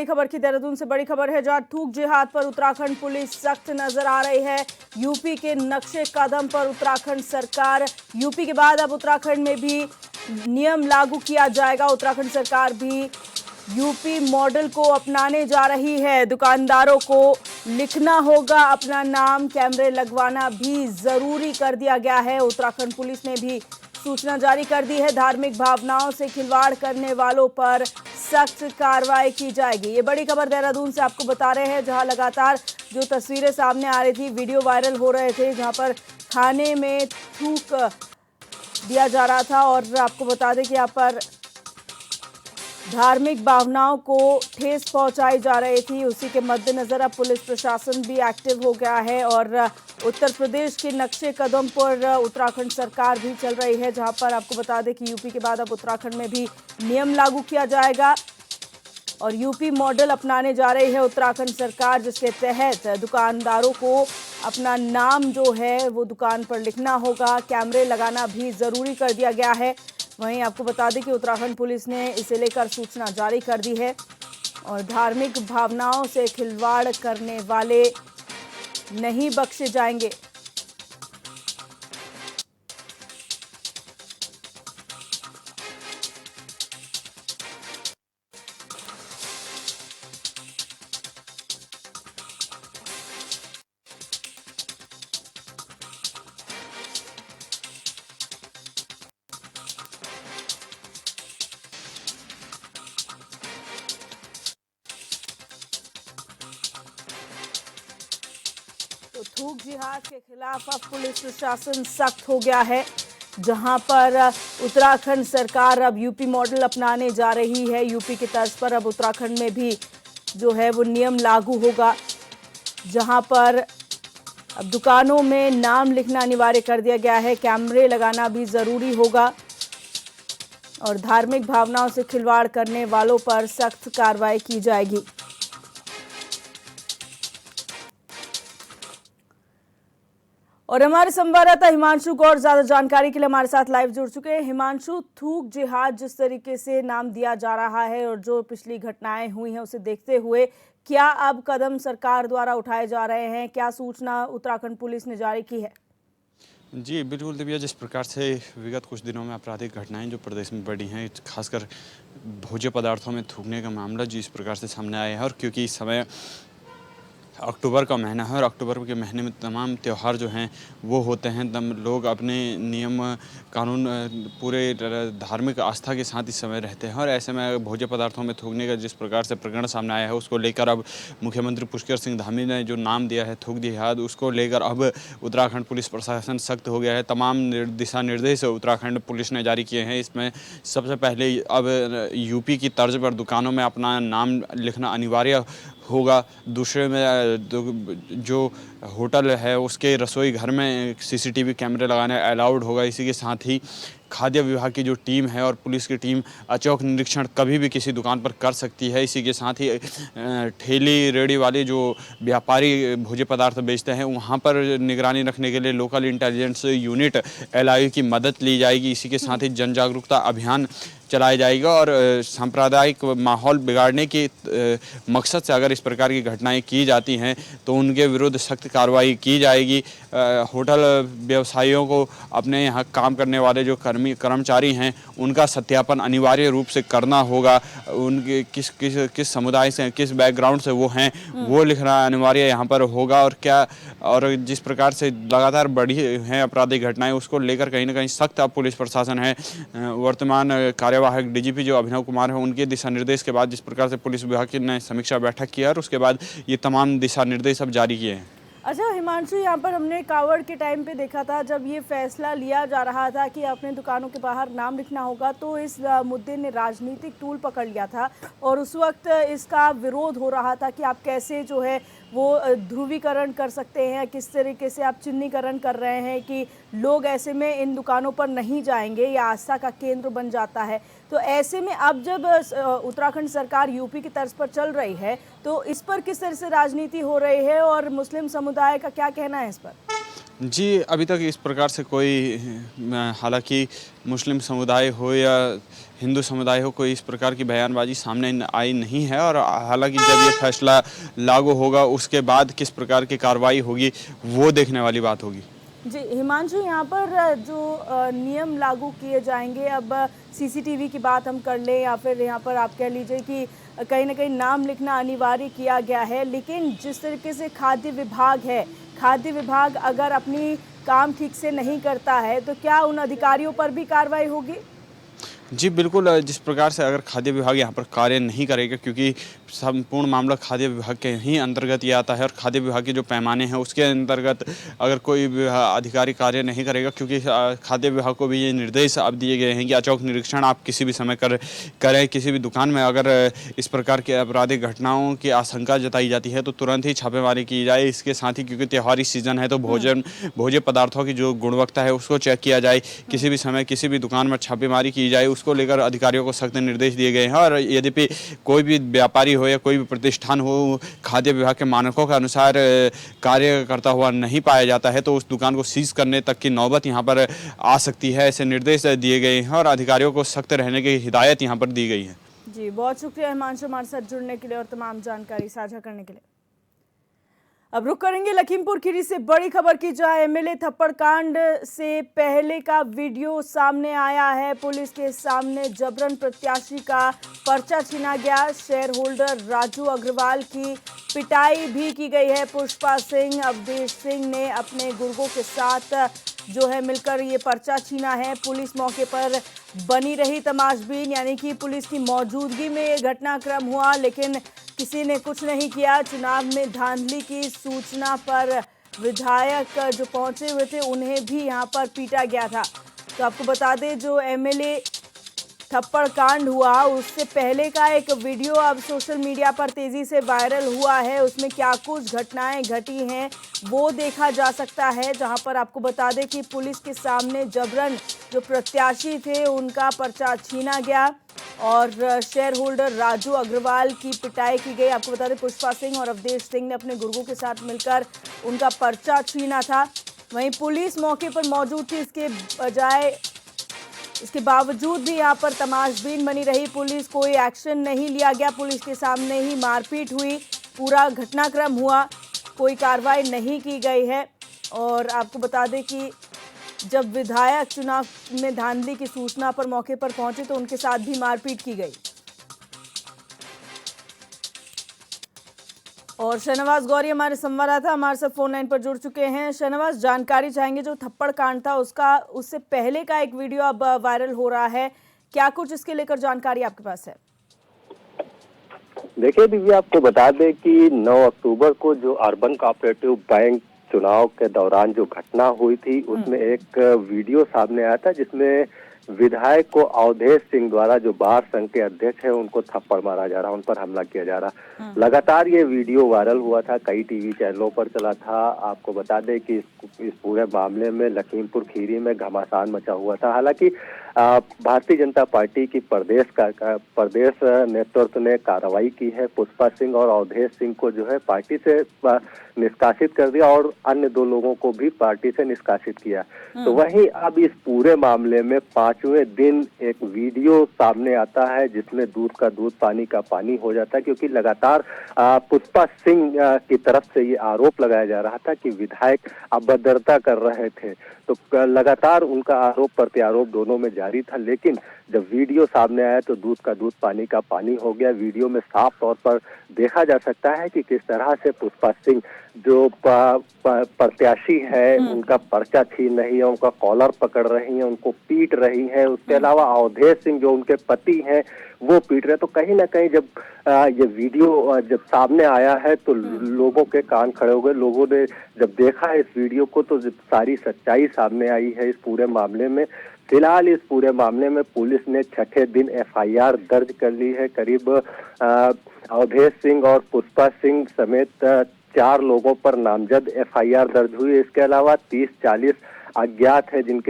बड़ी खबर की देहरादून से बड़ी खबर है, जहां थूक जिहाद पर उत्तराखंड पुलिस सख्त नजर आ रही है। यूपी के नक्शे कदम पर उत्तराखंड सरकार। यूपी के बाद अब उत्तराखंड में भी नियम लागू किया जाएगा। उत्तराखंड सरकार भी यूपी मॉडल को अपनाने जा रही है। दुकानदारों को लिखना होगा अपना नाम, कैमरे लगवाना भी जरूरी कर दिया गया है। उत्तराखंड पुलिस ने भी सूचना जारी कर दी है। धार्मिक भावनाओं से खिलवाड़ करने वालों पर सख्त कार्रवाई की जाएगी। ये बड़ी खबर देहरादून से आपको बता रहे हैं, जहां लगातार जो तस्वीरें सामने आ रही थी, वीडियो वायरल हो रहे थे, जहां पर खाने में थूक दिया जा रहा था। और आपको बता दें कि यहाँ पर धार्मिक भावनाओं को ठेस पहुंचाई जा रही थी। उसी के मद्देनजर अब पुलिस प्रशासन भी एक्टिव हो गया है और उत्तर प्रदेश के नक्शे कदम पर उत्तराखंड सरकार भी चल रही है, जहां पर आपको बता दें कि यूपी के बाद अब उत्तराखंड में भी नियम लागू किया जाएगा और यूपी मॉडल अपनाने जा रही है उत्तराखंड सरकार, जिसके तहत दुकानदारों को अपना नाम जो है वो दुकान पर लिखना होगा। कैमरे लगाना भी जरूरी कर दिया गया है। वहीं आपको बता दें कि उत्तराखंड पुलिस ने इसे लेकर सूचना जारी कर दी है और धार्मिक भावनाओं से खिलवाड़ करने वाले नहीं बख्शे जाएंगे। तो थूक जिहाद के खिलाफ अब पुलिस प्रशासन सख्त हो गया है, जहां पर उत्तराखंड सरकार अब यूपी मॉडल अपनाने जा रही है। यूपी की तर्ज पर अब उत्तराखंड में भी जो है वो नियम लागू होगा, जहां पर अब दुकानों में नाम लिखना अनिवार्य कर दिया गया है। कैमरे लगाना भी ज़रूरी होगा और धार्मिक भावनाओं से खिलवाड़ करने वालों पर सख्त कार्रवाई की जाएगी। और हमारे संवाददाता हिमांशु गौर ज्यादा जानकारी के लिए हमारे साथ लाइव जुड़ चुके हैं। हिमांशु, थूक जिहाद जिस तरीके से नाम दिया जा रहा है और जो पिछली घटनाएं हुई हैं उसे देखते हुए क्या अब कदम सरकार द्वारा उठाए जा रहे हैं? क्या सूचना उत्तराखंड पुलिस ने जारी की है? जी बिल्कुल दिव्या, जिस प्रकार से विगत कुछ दिनों में आपराधिक घटनाएं जो प्रदेश में बढ़ी हैं, खासकर भोज्य पदार्थों में थूकने का मामला जिस प्रकार से सामने आया है, और क्योंकि इस समय अक्टूबर का महीना है और अक्टूबर के महीने में तमाम त्यौहार जो हैं वो होते हैं, तब लोग अपने नियम कानून पूरे धार्मिक आस्था के साथ इस समय रहते हैं। और ऐसे में भोज्य पदार्थों में थूकने का जिस प्रकार से प्रकरण सामने आया है, उसको लेकर अब मुख्यमंत्री पुष्कर सिंह धामी ने जो नाम दिया है थूक जिहाद, उसको लेकर अब उत्तराखंड पुलिस प्रशासन सख्त हो गया है। तमाम दिशा निर्देश उत्तराखंड पुलिस ने जारी किए हैं। इसमें सबसे पहले अब यूपी की तर्ज पर दुकानों में अपना नाम लिखना अनिवार्य होगा। दूसरे में जो होटल है उसके रसोई घर में सीसीटीवी कैमरे लगाने अलाउड होगा। इसी के साथ ही खाद्य विभाग की जो टीम है और पुलिस की टीम अचौक निरीक्षण कभी भी किसी दुकान पर कर सकती है। इसी के साथ ही ठेली रेडी वाले जो व्यापारी भोज्य पदार्थ बेचते हैं वहाँ पर निगरानी रखने के लिए लोकल इंटेलिजेंस यूनिट LIU की मदद ली जाएगी। इसी के साथ ही जन जागरूकता अभियान चलाया जाएगा और सांप्रदायिक माहौल बिगाड़ने के मकसद से अगर इस प्रकार की घटनाएं की जाती हैं तो उनके विरुद्ध सख्त कार्रवाई की जाएगी। होटल व्यवसायियों को अपने यहाँ काम करने वाले जो कर्मचारी हैं उनका सत्यापन अनिवार्य रूप से करना होगा। उनके किस समुदाय से, किस बैकग्राउंड से वो हैं, वो लिखना अनिवार्य यहाँ पर होगा। और जिस प्रकार से लगातार बढ़ी हैं आपराधिक घटनाएं, उसको लेकर कहीं ना कहीं सख्त अब पुलिस प्रशासन है। वर्तमान कार्यवाहक DGP जो अभिनव कुमार हैं, उनके दिशा निर्देश के बाद जिस प्रकार से पुलिस विभाग ने समीक्षा बैठक की और उसके बाद ये तमाम दिशा निर्देश अब जारी किए हैं। अच्छा हिमांशु, यहाँ पर हमने कावड़ के टाइम पे देखा था, जब ये फैसला लिया जा रहा था कि अपने दुकानों के बाहर नाम लिखना होगा, तो इस मुद्दे ने राजनीतिक टूल पकड़ लिया था और उस वक्त इसका विरोध हो रहा था कि आप कैसे जो है वो ध्रुवीकरण कर सकते हैं, किस तरीके से आप चिन्हीकरण कर रहे हैं कि लोग ऐसे में इन दुकानों पर नहीं जाएंगे, या आस्था का केंद्र बन जाता है। तो ऐसे में अब जब उत्तराखंड सरकार यूपी की तर्ज पर चल रही है, तो इस पर किस तरह से राजनीति हो रही है और मुस्लिम समुदाय का क्या कहना है इस पर? जी, अभी तक इस प्रकार से कोई हालाँकि मुस्लिम समुदाय हो या हिंदू समुदाय हो, कोई इस प्रकार की बयानबाज़ी सामने आई नहीं है और हालाँकि जब ये फैसला लागू होगा, उसके बाद किस प्रकार की कार्रवाई होगी, वो देखने वाली बात होगी। जी, हिमांशु, यहाँ पर जो नियम लागू किए जाएंगे, अब सीसीटीवी की बात हम कर लें या फिर यहाँ पर आप कह लीजिए कि कहीं ना कहीं नाम लिखना अनिवार्य किया गया है, लेकिन जिस तरीके से खाद्य विभाग है, खाद्य विभाग अगर अपनी काम ठीक से नहीं करता है तो क्या उन अधिकारियों पर भी कार्रवाई होगी? जी, बिल्कुल जिस प्रकार से अगर खाद्य विभाग यहाँ पर कार्य नहीं करेगा, क्योंकि संपूर्ण मामला खाद्य विभाग के ही अंतर्गत ये आता है और खाद्य विभाग के जो पैमाने हैं उसके अंतर्गत अगर कोई अधिकारी कार्य नहीं करेगा, क्योंकि खाद्य विभाग को भी ये निर्देश अब दिए गए हैं कि अचौक निरीक्षण आप किसी भी समय करें। किसी भी दुकान में अगर इस प्रकार के आपराधिक घटनाओं की आशंका जताई जाती है तो तुरंत ही छापेमारी की जाए। इसके साथ ही क्योंकि त्योहारी सीजन है तो भोज्य पदार्थों की जो गुणवत्ता है उसको चेक किया जाए। किसी भी समय किसी भी दुकान में छापेमारी की जाए, उसको लेकर अधिकारियों को सख्त निर्देश दिए गए हैं। और यद्यपि कोई भी व्यापारी हो या कोई भी प्रतिष्ठान हो खाद्य विभाग के मानकों के अनुसार कार्य करता हुआ नहीं पाया जाता है तो उस दुकान को सीज करने तक की नौबत यहाँ पर आ सकती है। ऐसे निर्देश दिए गए हैं और अधिकारियों को सख्त रहने की हिदायत यहाँ पर दी गई है। जी, बहुत शुक्रिया हिमांशु हमारे साथ जुड़ने के लिए और तमाम जानकारी साझा करने के लिए। अब रुक करेंगे लखीमपुर खीरी से बड़ी खबर की, जहां एमएलए थप्पड़ कांड से पहले का वीडियो सामने आया है। पुलिस के सामने जबरन प्रत्याशी का पर्चा छीना गया। शेयर होल्डर राजू अग्रवाल की पिटाई भी की गई है। पुष्पा सिंह, अवधेश सिंह ने अपने गुर्गों के साथ जो है मिलकर ये पर्चा छीना है। पुलिस मौके पर बनी रही तमाशबीन, यानी कि पुलिस की मौजूदगी में ये घटनाक्रम हुआ, लेकिन किसी ने कुछ नहीं किया। चुनाव में धांधली की सूचना पर विधायक जो पहुंचे हुए थे उन्हें भी यहां पर पीटा गया था। तो आपको बता दें, जो एमएलए थप्पड़ कांड हुआ उससे पहले का एक वीडियो अब सोशल मीडिया पर तेजी से वायरल हुआ है। उसमें क्या कुछ घटनाएं घटी हैं वो देखा जा सकता है, जहां पर आपको बता दें कि पुलिस के सामने जबरन जो प्रत्याशी थे उनका पर्चा छीना गया और शेयर होल्डर राजू अग्रवाल की पिटाई की गई। आपको बता दें पुष्पा सिंह और अवधेश सिंह ने अपने गुर्गों के साथ मिलकर उनका पर्चा छीना था। वहीं पुलिस मौके पर मौजूद थी, इसके बावजूद भी यहाँ पर तमाशबीन बनी रही। पुलिस कोई एक्शन नहीं लिया गया, पुलिस के सामने ही मारपीट हुई, पूरा घटनाक्रम हुआ, कोई कार्रवाई नहीं की गई है। और आपको बता दें कि जब विधायक चुनाव में धांधली की सूचना पर मौके पर पहुंचे तो उनके साथ भी मारपीट की गई। और शहनवाज गौरी हमारे संवाददाता हमारे साथ फोन लाइन पर जुड़ चुके हैं। शहनवाज, जानकारी चाहेंगे, जो थप्पड़ कांड था उसका उससे पहले का एक वीडियो अब वायरल हो रहा है, क्या कुछ इसके लेकर जानकारी आपके पास है? देखिए दिव्या, आपको बता दें कि 9 अक्टूबर को जो अर्बन कोऑपरेटिव बैंक चुनाव के दौरान जो घटना हुई थी उसमें एक वीडियो सामने आया था जिसमें विधायक को अवधेश सिंह द्वारा, जो बार संघ के अध्यक्ष हैं, उनको थप्पड़ मारा जा रहा, उन पर हमला किया जा रहा। लगातार ये वीडियो वायरल हुआ था, कई टीवी चैनलों पर चला था। आपको बता दें कि इस पूरे मामले में लखीमपुर खीरी में घमासान मचा हुआ था। हालांकि भारतीय जनता पार्टी की प्रदेश नेतृत्व ने कार्रवाई की है। पुष्पा सिंह और अवधेश सिंह को जो है पार्टी से निष्कासित कर दिया और अन्य 2 लोगों को भी पार्टी से निष्कासित किया। तो वहीं अब इस पूरे मामले में 5वें दिन एक वीडियो सामने आता है जिसमें दूध का दूध पानी का पानी हो जाता है, क्योंकि लगातार पुष्पा सिंह की तरफ से ये आरोप लगाया जा रहा था कि विधायक अभद्रता कर रहे थे। तो लगातार उनका आरोप प्रत्यारोप दोनों में जारी था, लेकिन जब वीडियो सामने आया तो दूध का दूध पानी का पानी हो गया। वीडियो में साफ तौर पर देखा जा सकता है कि किस तरह से पुष्पा सिंह जो प्रत्याशी है उनका पर्चा छीन रही है, उनका कॉलर पकड़ रही है, उनको पीट रही है। उसके अलावा अवधेश सिंह जो उनके पति हैं वो पीट रहे। तो कहीं ना कहीं जब ये वीडियो जब सामने आया है तो लोगों के कान खड़े हो गए। लोगों ने जब देखा है इस वीडियो को तो सारी सच्चाई सामने आई है इस पूरे मामले में। फिलहाल इस पूरे मामले में पुलिस ने 6ठे दिन एफआईआर दर्ज कर ली है। करीब अवधेश सिंह और पुष्पा सिंह समेत 4 लोगों पर नामजद एफआईआर दर्ज हुई है। इसके अलावा 30-40 अज्ञात है जिन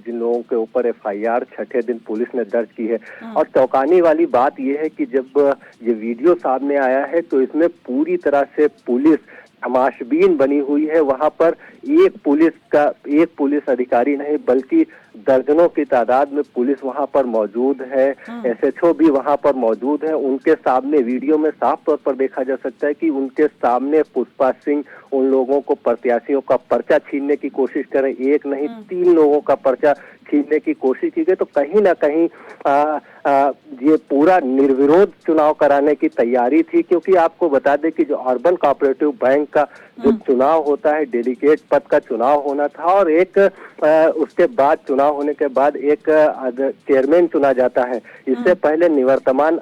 लोगों के ऊपर एफआईआर 6ठे दिन पुलिस ने दर्ज की है। और चौंकाने वाली बात यह है कि जब ये वीडियो सामने आया है तो इसमें पूरी तरह से पुलिस तमाशबीन बनी हुई है। वहां पर एक पुलिस अधिकारी नहीं बल्कि दर्जनों की तादाद में पुलिस वहां पर मौजूद है, एसएचओ भी वहां पर मौजूद है। उनके सामने वीडियो में साफ तौर पर देखा जा सकता है कि उनके सामने पुष्पा सिंह उन लोगों को, प्रत्याशियों का पर्चा छीनने की कोशिश करें। एक नहीं 3 लोगों का पर्चा छीनने की कोशिश की गई। तो कहीं ना कहीं ये पूरा निर्विरोध चुनाव कराने की तैयारी थी, क्योंकि आपको बता दें कि जो अर्बन कोऑपरेटिव बैंक का जो चुनाव होता है, डेलीगेट पद का चुनाव होना था और एक उसके बाद चुनाव होने के बाद एक चेयरमैन चुना जाता है। इससे पहले निवर्तमान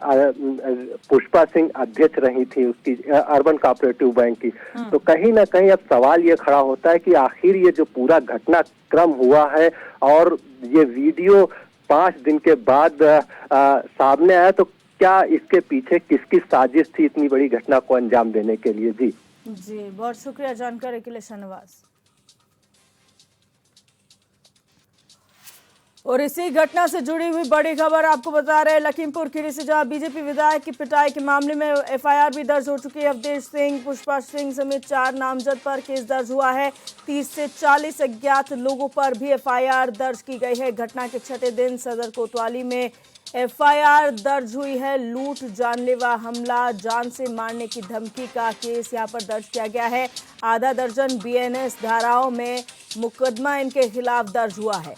पुष्पा सिंह अध्यक्ष रही थी उसकी अर्बन कोऑपरेटिव बैंक की। तो कहीं ना कहीं अब सवाल ये खड़ा होता है कि आखिर ये जो पूरा घटनाक्रम हुआ है और ये वीडियो 5 दिन के बाद सामने आया, तो क्या इसके पीछे किसकी साजिश थी इतनी बड़ी घटना को अंजाम देने के लिए? जी, बहुत शुक्रिया जानकारी के लिए शाहनवाज। और इसी घटना से जुड़ी हुई बड़ी खबर आपको बता रहे हैं लखीमपुर खीरी से, जहां बीजेपी विधायक की पिटाई के मामले में एफआईआर भी दर्ज हो चुकी है। अवधेश सिंह, पुष्पा सिंह समेत 4 नामजद पर केस दर्ज हुआ है। 30 से 40 अज्ञात लोगों पर भी एफआईआर दर्ज की गई है। घटना के 6ठे दिन सदर कोतवाली में एफआईआर दर्ज हुई है। लूट, जानलेवा हमला, जान से मारने की धमकी का केस यहां पर दर्ज किया गया है। आधा दर्जन बीएनएस धाराओं में मुकदमा इनके खिलाफ दर्ज हुआ है।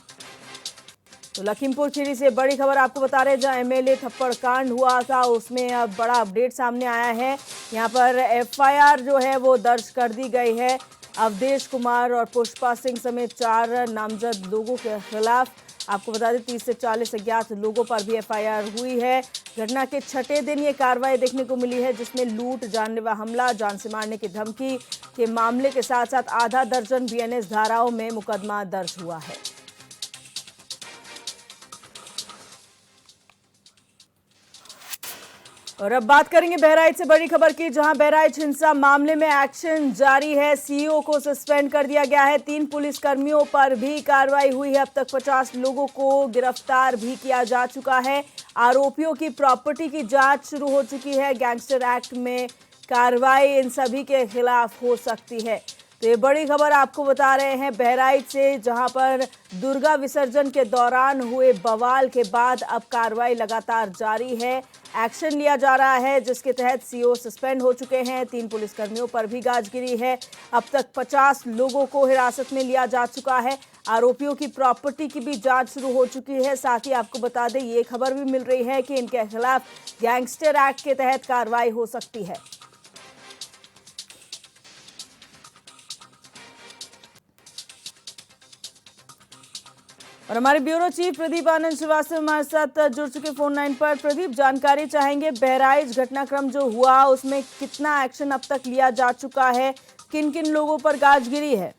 तो लखीमपुर खीरी से बड़ी खबर आपको बता रहे हैं, जहां एमएलए थप्पड़ कांड हुआ था उसमें अब बड़ा अपडेट सामने आया है। यहां पर एफआईआर जो है वो दर्ज कर दी गई है अवधेश कुमार और पुष्पा सिंह समेत 4 नामजद लोगों के खिलाफ। आपको बता दें 30 से 40 अज्ञात लोगों पर भी एफआईआर हुई है। घटना के 6ठे दिन ये कार्रवाई देखने को मिली है, जिसमें लूट, जानलेवा हमला, जान से मारने की धमकी के मामले के साथ साथ आधा दर्जन बीएनएस धाराओं में मुकदमा दर्ज हुआ है। और अब बात करेंगे बहराइच से बड़ी खबर की, जहां बहराइच हिंसा मामले में एक्शन जारी है। सीईओ को सस्पेंड कर दिया गया है। 3 पुलिसकर्मियों पर भी कार्रवाई हुई है। अब तक 50 लोगों को गिरफ्तार भी किया जा चुका है। आरोपियों की प्रॉपर्टी की जांच शुरू हो चुकी है। गैंगस्टर एक्ट में कार्रवाई इन सभी के खिलाफ हो सकती है। तो ये बड़ी खबर आपको बता रहे हैं बहराइच से, जहां पर दुर्गा विसर्जन के दौरान हुए बवाल के बाद अब कार्रवाई लगातार जारी है। एक्शन लिया जा रहा है, जिसके तहत सीईओ सस्पेंड हो चुके हैं। 3 पुलिसकर्मियों पर भी गाज गिरी है। अब तक 50 लोगों को हिरासत में लिया जा चुका है। आरोपियों की प्रॉपर्टी की भी जांच शुरू हो चुकी है। साथ ही आपको बता दें, ये खबर भी मिल रही है कि इनके खिलाफ गैंगस्टर एक्ट के तहत कार्रवाई हो सकती है। और हमारे ब्यूरो चीफ प्रदीप आनंद श्रीवास्तव हमारे साथ जुड़ चुके फोन लाइन पर। प्रदीप, जानकारी चाहेंगे बहराइच घटनाक्रम जो हुआ उसमें कितना एक्शन अब तक लिया जा चुका है, किन किन लोगों पर गाजगिरी है?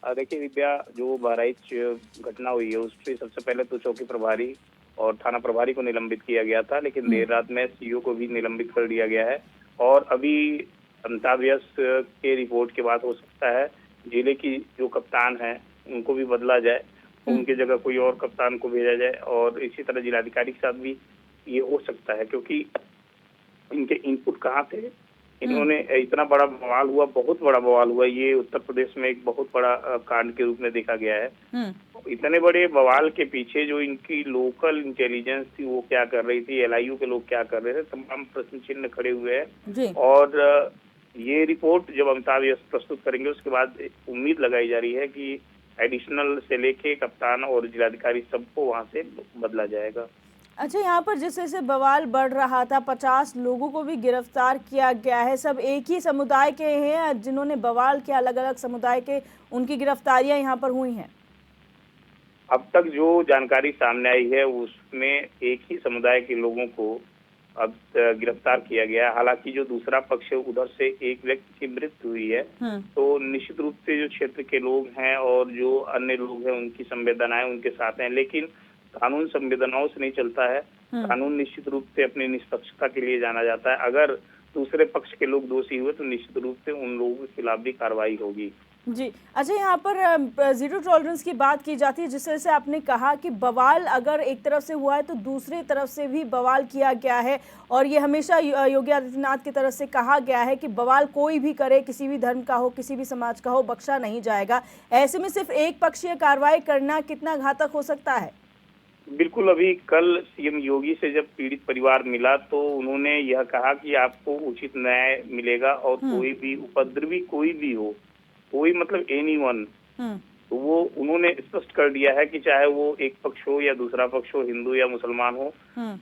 देखिए दिव्या, जो बहराइच घटना हुई है उस पर सबसे पहले तो चौकी प्रभारी और थाना प्रभारी को निलंबित किया गया था, लेकिन देर रात में सीईओ को भी निलंबित कर दिया गया है। और अभी अमिताभ यश के रिपोर्ट के बाद हो सकता है जिले की जो कप्तान है उनको भी बदला जाए, उनकी जगह कोई और कप्तान को भेजा जाए। और इसी तरह जिलाधिकारी के साथ भी ये हो सकता है, क्योंकि इनके इनपुट कहाँ थे। इन्होंने इतना बड़ा बवाल हुआ, बहुत बड़ा बवाल हुआ, ये उत्तर प्रदेश में एक बहुत बड़ा कांड के रूप में देखा गया है। इतने बड़े बवाल के पीछे जो इनकी लोकल इंटेलिजेंस थी वो क्या कर रही थी, एलआईयू के लोग क्या कर रहे थे, तमाम प्रश्न चिन्ह खड़े हुए हैं। और ये रिपोर्ट जब अमिताभ यश प्रस्तुत करेंगे उसके बाद उम्मीद लगाई जा रही है कि एडिशनल से लेके कप्तान और जिलाधिकारी सबको वहां से बदला जाएगा। अच्छा, यहाँ पर जिस जैसे बवाल बढ़ रहा था, 50 लोगों को भी गिरफ्तार किया गया है। सब एक ही समुदाय के हैं जिन्होंने बवाल किया, अलग अलग समुदाय के, उनकी गिरफ्तारियां यहाँ पर हुई हैं? अब तक जो जानकारी सामने आई है उसमें एक ही समुदाय के लोगों को अब गिरफ्तार किया गया है। हालांकि जो दूसरा पक्ष है उधर से एक व्यक्ति की मृत्यु हुई है, तो निश्चित रूप से जो क्षेत्र के लोग हैं और जो अन्य लोग हैं उनकी संवेदनाएं उनके साथ हैं, लेकिन कानून संवेदनाओं से नहीं चलता है। कानून निश्चित रूप से अपनी निष्पक्षता के लिए जाना जाता है। अगर दूसरे पक्ष के लोग दोषी हुए तो निश्चित रूप से उन लोगों के खिलाफ भी कार्रवाई होगी। जी। अच्छा, यहाँ पर ज़ीरो टॉलरेंस की बात की जाती है, जिस तरह से आपने कहा कि बवाल अगर एक तरफ से हुआ है तो दूसरी तरफ से भी बवाल किया गया है, और ये हमेशा योगी आदित्यनाथ की तरफ से कहा गया है कि बवाल कोई भी करे, किसी भी धर्म का हो, किसी भी समाज का हो, बख्शा नहीं जाएगा। ऐसे में सिर्फ एक पक्षीय कार्रवाई करना कितना घातक हो सकता है? बिल्कुल, अभी कल सीएम योगी से जब पीड़ित परिवार मिला तो उन्होंने यह कहा कि आपको उचित न्याय मिलेगा और कोई भी उपद्रवी कोई भी हो, कोई मतलब एनीवन, हम्म। तो वो उन्होंने स्पष्ट कर दिया है कि चाहे वो एक पक्ष हो या दूसरा पक्ष हो, हिंदू या मुसलमान हो,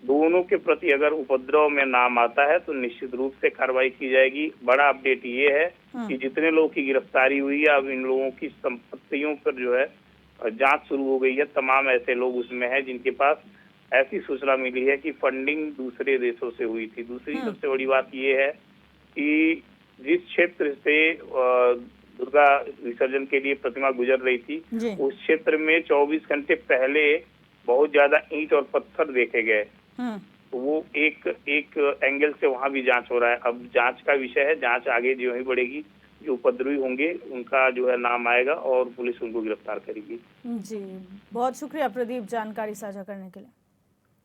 दोनों के प्रति अगर उपद्रव में नाम आता है तो निश्चित रूप से कार्रवाई की जाएगी। बड़ा अपडेट ये है कि जितने लोगों की गिरफ्तारी हुई है, अब इन लोगों की संपत्तियों पर जो है जांच शुरू हो गई है। तमाम ऐसे लोग उसमें हैं जिनके पास ऐसी सूचना मिली है कि फंडिंग दूसरे देशों से हुई थी। दूसरी सबसे बड़ी बात ये है कि जिस क्षेत्र से दुर्गा विसर्जन के लिए प्रतिमा गुजर रही थी, उस क्षेत्र में 24 घंटे पहले बहुत ज्यादा ईंट और पत्थर देखे गए। तो वो एक एंगल से वहां भी जांच हो रहा है। अब जांच का विषय है, जांच आगे जो ही बढ़ेगी, जो उपद्रवी होंगे उनका जो है नाम आएगा और पुलिस उनको गिरफ्तार करेगी। जी, बहुत शुक्रिया प्रदीप जानकारी साझा करने के लिए।